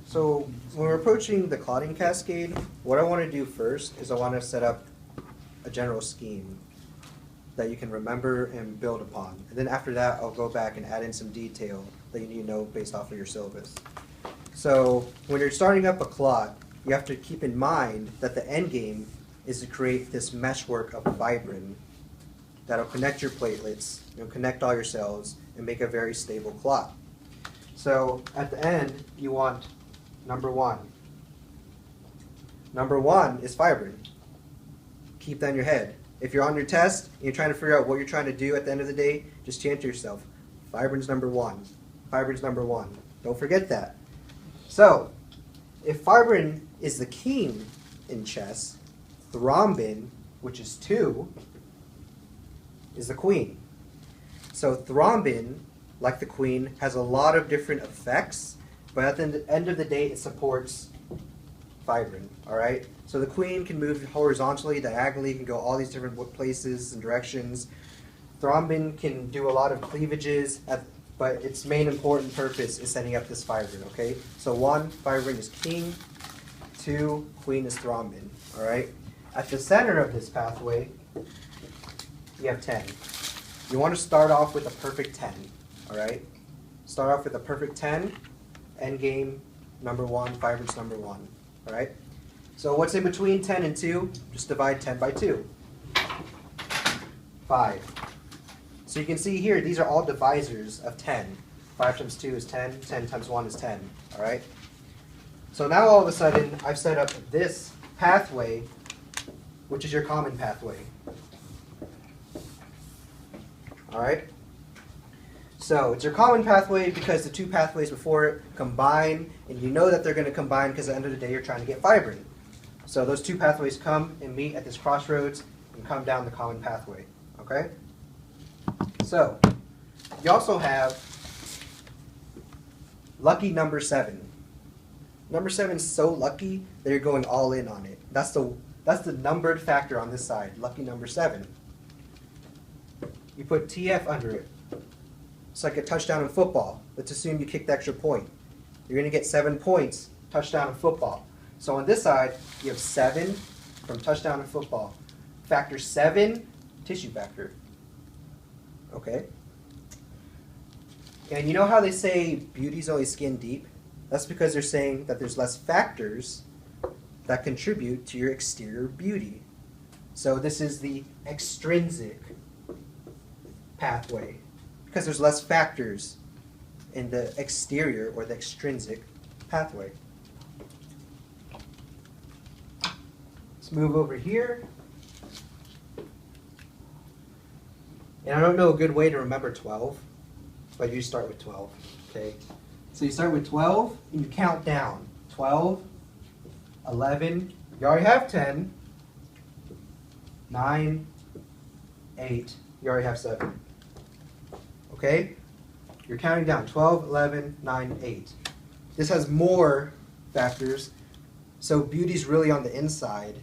So when we're approaching the Clotting Cascade, what I want to do first is I want to set up a general scheme that you can remember and build upon. And then after that, I'll go back and add in some detail that you need to know based off of your syllabus. So when you're starting up a clot, you have to keep in mind that the end game is to create this meshwork of fibrin that'll connect your platelets, connect all your cells, and make a very stable clot. So at the end, you want number one. Number one is fibrin. Keep that in your head. If you're on your test and you're trying to figure out what you're trying to do at the end of the day, just chant to yourself, fibrin's number one. Fibrin's number one. Don't forget that. So, if fibrin is the king in chess, thrombin, which is 2, is the queen. So thrombin, like the queen, has a lot of different effects, but at the end of the day, it supports fibrin, all right? So the queen can move horizontally, diagonally, can go all these different places and directions. Thrombin can do a lot of cleavages, but its main important purpose is setting up this fibrin, okay? So 1, fibrin is king. 2, queen is thrombin, all right? At the center of this pathway, you have 10. You want to start off with a perfect 10, all right? Start off with a perfect 10, end game, number 1, fibrin's number 1, all right? So what's in between 10 and 2? Just divide 10 by 2. 5. So you can see here, these are all divisors of 10. 5 times 2 is 10, 10 times 1 is 10, all right? So now all of a sudden, I've set up this pathway, which is your common pathway. All right? So it's your common pathway because the 2 pathways before it combine, and you know that they're going to combine because at the end of the day, you're trying to get fibrin. So those 2 pathways come and meet at this crossroads and come down the common pathway. Okay? So you also have lucky number 7. Number 7 is so lucky that you're going all in on it. That's the numbered factor on this side, lucky number 7. You put TF under it. It's like a touchdown in football. Let's assume you kick the extra point. You're going to get 7 points, touchdown in football. So on this side, you have 7 from touchdown in football. Factor 7, tissue factor. Okay? And you know how they say beauty's only skin deep? That's because they're saying that there's less factors that contribute to your exterior beauty. So this is the extrinsic pathway because there's less factors in the exterior or the extrinsic pathway. Let's move over here. And I don't know a good way to remember 12, but you start with 12, okay? So you start with 12 and you count down. 12, 11, you already have 10, 9, 8, you already have 7. Okay? You're counting down 12, 11, 9, 8. This has more factors, so beauty's really on the inside.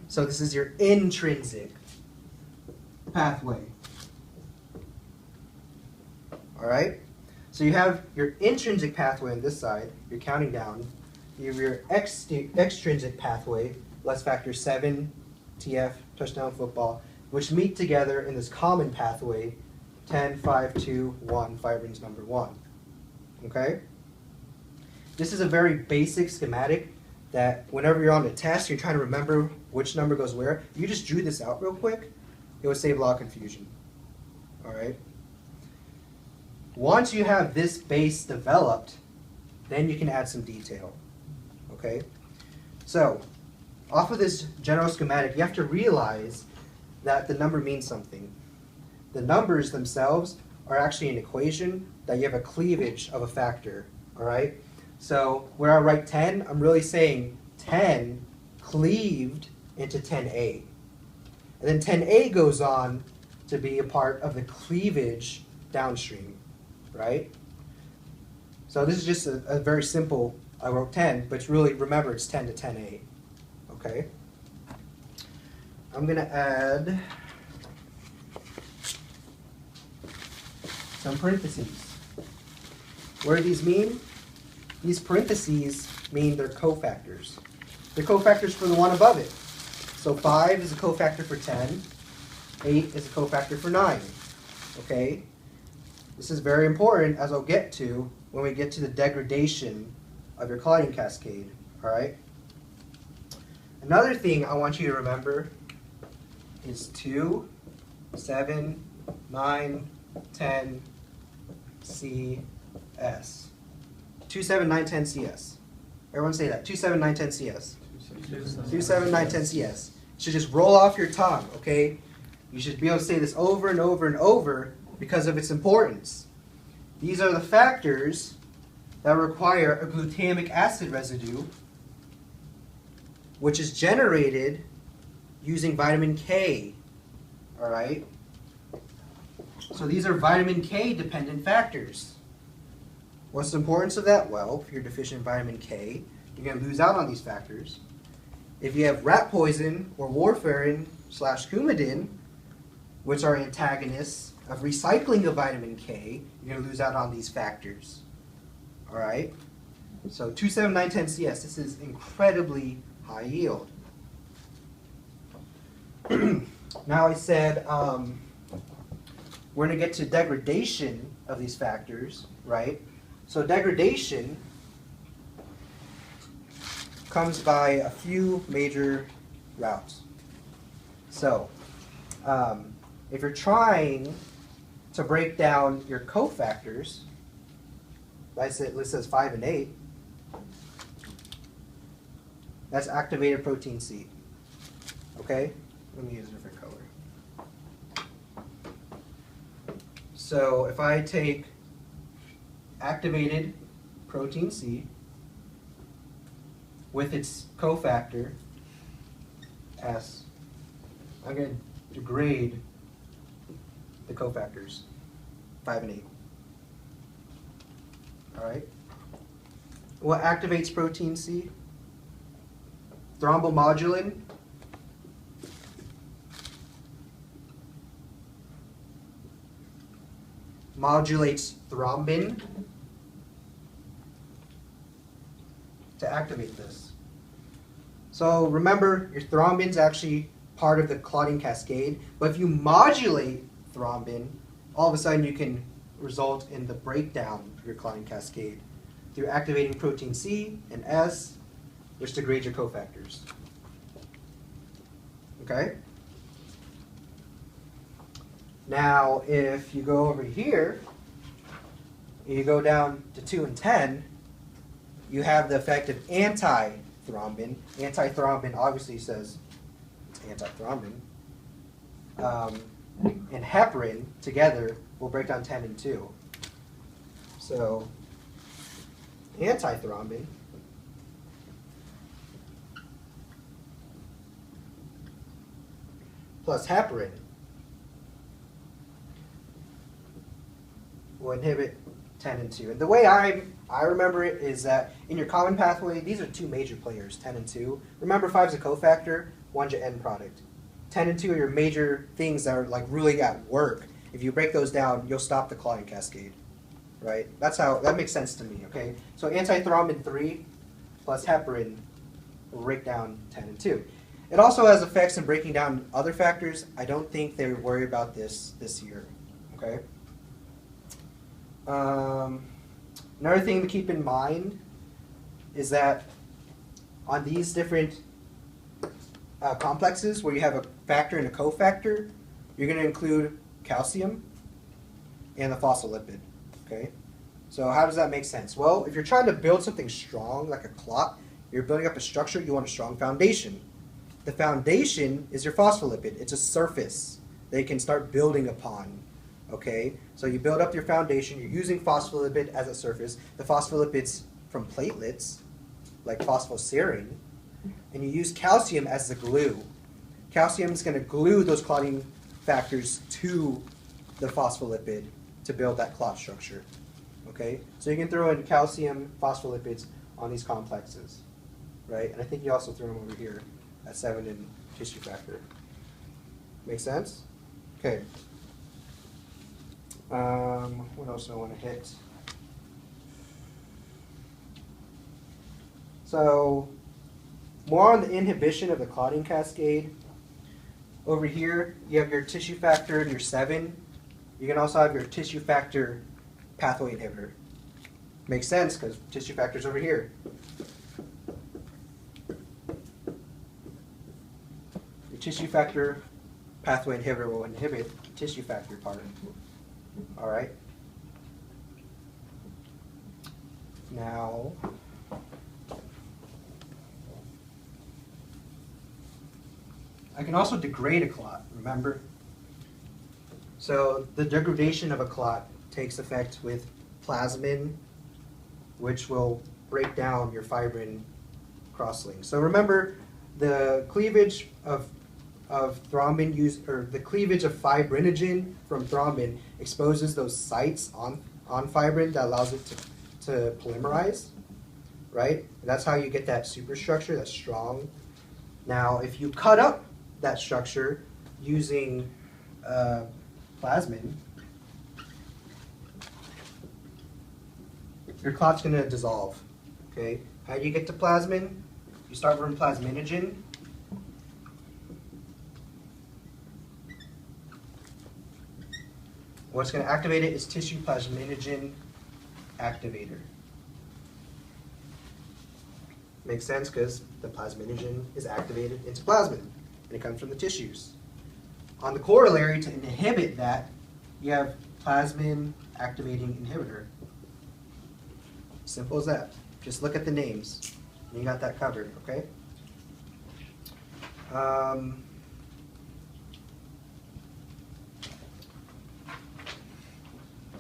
So this is your intrinsic pathway. All right? So you have your intrinsic pathway on this side, you're counting down. You have your extrinsic pathway, less factor 7, TF, touchdown football, which meet together in this common pathway, 10, 5, 2, 1, fibrin's number 1. Okay? This is a very basic schematic that whenever you're on a test, you're trying to remember which number goes where. If you just drew this out real quick, it would save a lot of confusion. All right? Once you have this base developed, then you can add some detail. Okay? So, off of this general schematic, you have to realize that the number means something. The numbers themselves are actually an equation that you have a cleavage of a factor. All right? So, where I write 10, I'm really saying 10 cleaved into 10A. And then 10A goes on to be a part of the cleavage downstream. Right? So this is just a very simple, I wrote 10, but really, remember, it's 10 to 10A. Okay? I'm going to add some parentheses. What do these mean? These parentheses mean they're cofactors. They're cofactors for the one above it. So 5 is a cofactor for 10. 8 is a cofactor for 9. Okay? This is very important, as I'll get to when we get to the degradation of your clotting cascade. All right? Another thing I want you to remember is 2, 7, 9, 10, CS. 2, 7, 9, 10 CS. Everyone say that. 2, 7, 9, 10 CS. 2, 7, 9, 10 CS. It should just roll off your tongue, okay? You should be able to say this over and over and over because of its importance. These are the factors that require a glutamic acid residue, which is generated using vitamin K. All right? So these are vitamin K dependent factors. What's the importance of that? Well, if you're deficient in vitamin K, you're going to lose out on these factors. If you have rat poison or warfarin/coumadin, which are antagonists of recycling of vitamin K, you're going to lose out on these factors. All right? So 2, 7, 9, 10 CS, this is incredibly high yield. Now I said we're going to get to degradation of these factors, right? So degradation comes by a few major routes. So if you're trying to break down your cofactors, it says 5 and 8, that's activated protein C. Okay? Let me use a different color. So if I take activated protein C with its cofactor S, I'm going to degrade the cofactors 5 and 8. All right? What activates protein C? Thrombomodulin. Modulates thrombin to activate this. So remember, your thrombin's actually part of the clotting cascade, but if you modulate thrombin, all of a sudden you can result in the breakdown of your clotting cascade through activating protein C and S, which degrade your cofactors. Okay? Now, if you go over here, you go down to 2 and 10, you have the effect of antithrombin. Antithrombin obviously says it's antithrombin. And heparin together will break down 10 and 2. So, antithrombin plus heparin will inhibit 10 and 2. And the way I remember it is that in your common pathway, these are two major players, 10 and 2. Remember, 5 is a cofactor, 1's your end product. 10 and 2 are your major things that are like really at work. If you break those down, you'll stop the clotting cascade, right? That makes sense to me, okay? So antithrombin 3 plus heparin will break down 10 and 2. It also has effects in breaking down other factors. I don't think they worry about this year, okay? Another thing to keep in mind is that on these different complexes where you have a factor and a cofactor, you're going to include calcium and the phospholipid. Okay? So how does that make sense? Well, if you're trying to build something strong, like a clot, you're building up a structure, you want a strong foundation. The foundation is your phospholipid. It's a surface that you can start building upon. Okay? So you build up your foundation, you're using phospholipid as a surface. The phospholipids from platelets, like phosphoserine, and you use calcium as the glue. Calcium is going to glue those clotting factors to the phospholipid to build that clot structure. Okay? So you can throw in calcium, phospholipids on these complexes. Right? And I think you also threw them over here at 7 in tissue factor. Make sense? Okay. What else do I want to hit? So more on the inhibition of the clotting cascade. Over here, you have your tissue factor, your 7. You can also have your tissue factor pathway inhibitor. Makes sense because tissue factor's over here. The tissue factor pathway inhibitor will inhibit the tissue factor part. All right. Now, I can also degrade a clot, remember? So the degradation of a clot takes effect with plasmin, which will break down your fibrin cross-links. So remember, the cleavage of thrombin the cleavage of fibrinogen from thrombin exposes those sites on fibrin that allows it to polymerize, right? And that's how you get that superstructure that's strong. Now, if you cut up that structure using plasmin, your clot's going to dissolve. Okay? How do you get to plasmin? You start from plasminogen. What's going to activate it is tissue plasminogen activator. Makes sense because the plasminogen is activated into plasmin, and it comes from the tissues. On the corollary, to inhibit that, you have plasmin activating inhibitor. Simple as that. Just look at the names, and you got that covered, okay?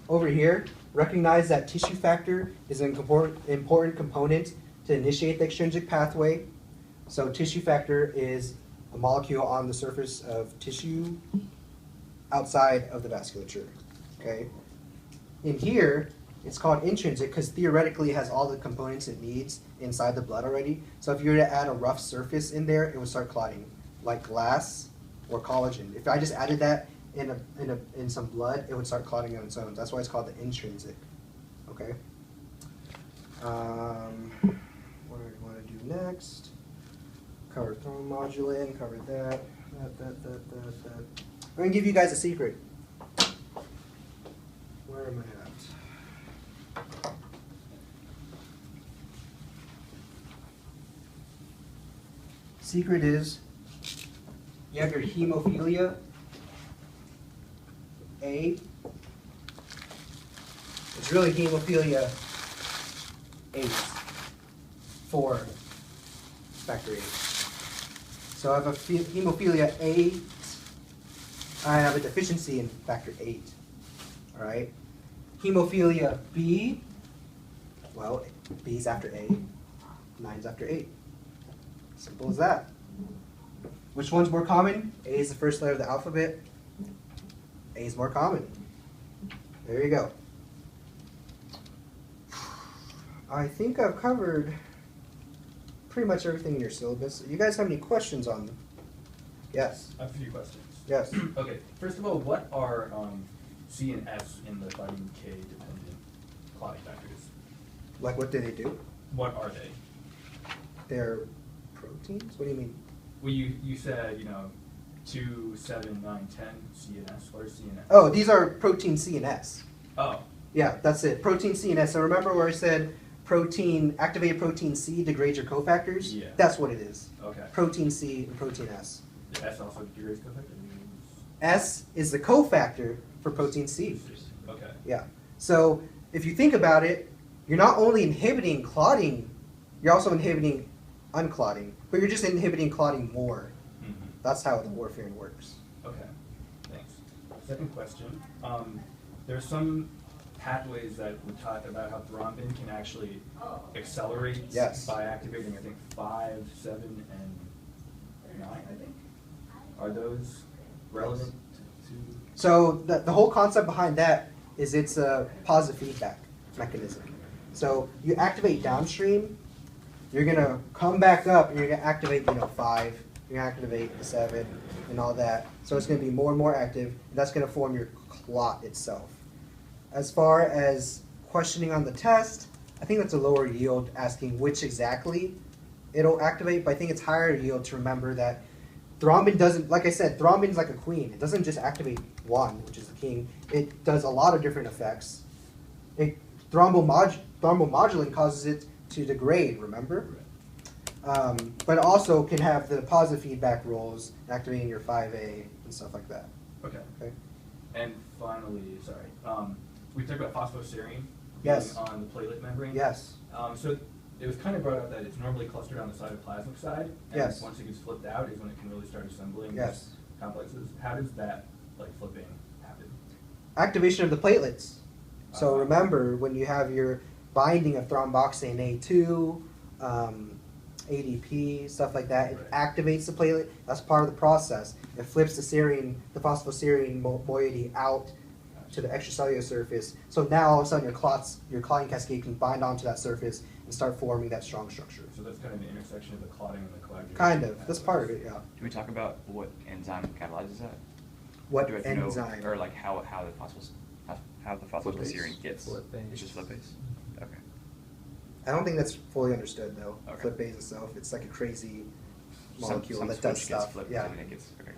Over here, recognize that tissue factor is an important component to initiate the extrinsic pathway. So tissue factor is a molecule on the surface of tissue outside of the vasculature. Okay. In here, it's called intrinsic because theoretically it has all the components it needs inside the blood already. So if you were to add a rough surface in there, it would start clotting, like glass or collagen. If I just added that in some blood, it would start clotting on its own. That's why it's called the intrinsic. Okay. What do we want to do next? Cover thrombomodulin, cover that. I'm going to give you guys a secret. Where am I at? Secret is you have your hemophilia A. It's really hemophilia 8 for factor 8. So I have a hemophilia A. I have a deficiency in factor 8. All right. Hemophilia B. Well, B is after A. 9's after 8. Simple as that. Which one's more common? A is the first letter of the alphabet. A is more common. There you go. I think I've covered pretty much everything in your syllabus. You guys have any questions on them? Yes. I have a few questions. Yes. Okay. First of all, what are C and S in the vitamin K dependent clotting factors? Like what do they do? What are they? They're proteins? What do you mean? Well, you said, 2, 7, 9, 10, C and S. What are C and S? Oh, these are protein C and S. Oh. Yeah, that's it. Protein C and S. So remember where I said activated protein C degrades your cofactors? Yeah. That's what it is. Okay. Protein C and protein S. The S also degrades cofactors? S is the cofactor for protein C. Okay. Yeah. So if you think about it, you're not only inhibiting clotting, you're also inhibiting unclotting, but you're just inhibiting clotting more. Mm-hmm. That's how the warfarin works. Okay. Thanks. Second question. There's some pathways that we talked about how thrombin can actually accelerate by activating, I think, 5, 7, and 9, I think. Are those relevant to? So the whole concept behind that is it's a positive feedback mechanism. So you activate downstream, you're going to come back up and you're going to activate 5, you're going to activate the 7 and all that. So it's going to be more and more active, and that's going to form your clot itself. As far as questioning on the test, I think that's a lower yield, asking which exactly it'll activate, but I think it's higher yield to remember that thrombin doesn't, like I said, thrombin's like a queen. It doesn't just activate one, which is the king. It does a lot of different effects. Thrombomodulin causes it to degrade, remember? But it also can have the positive feedback roles, activating your 5A and stuff like that. Okay. Okay. And finally, sorry, we talked about phosphoserine Yes. being on the platelet membrane. Yes. So it was kind of brought up that it's normally clustered on the cytoplasmic side, and Yes. once it gets flipped out is when it can really start assembling Yes. these complexes. How does that flipping happen? Activation of the platelets. So Uh-huh. remember, when you have your binding of thromboxane A2, ADP, stuff like that, it Right. activates the platelet. That's part of the process. It flips the serine, the phosphoserine moiety out to the extracellular surface. So now all of a sudden your clotting cascade can bind onto that surface and start forming that strong structure. So that's kind of the intersection of the clotting and the coagulation. Kind of. That's part of it, yeah. Can we talk about what enzyme catalyzes that? What Do we have to know- enzyme? or like how the phosphoserine gets? Flip-base. It's just flip-base? Okay. I don't think that's fully understood though. Okay. Flip base itself, it's like a crazy Some molecule that switch does gets stuff. flipped Yeah. and it gets, okay.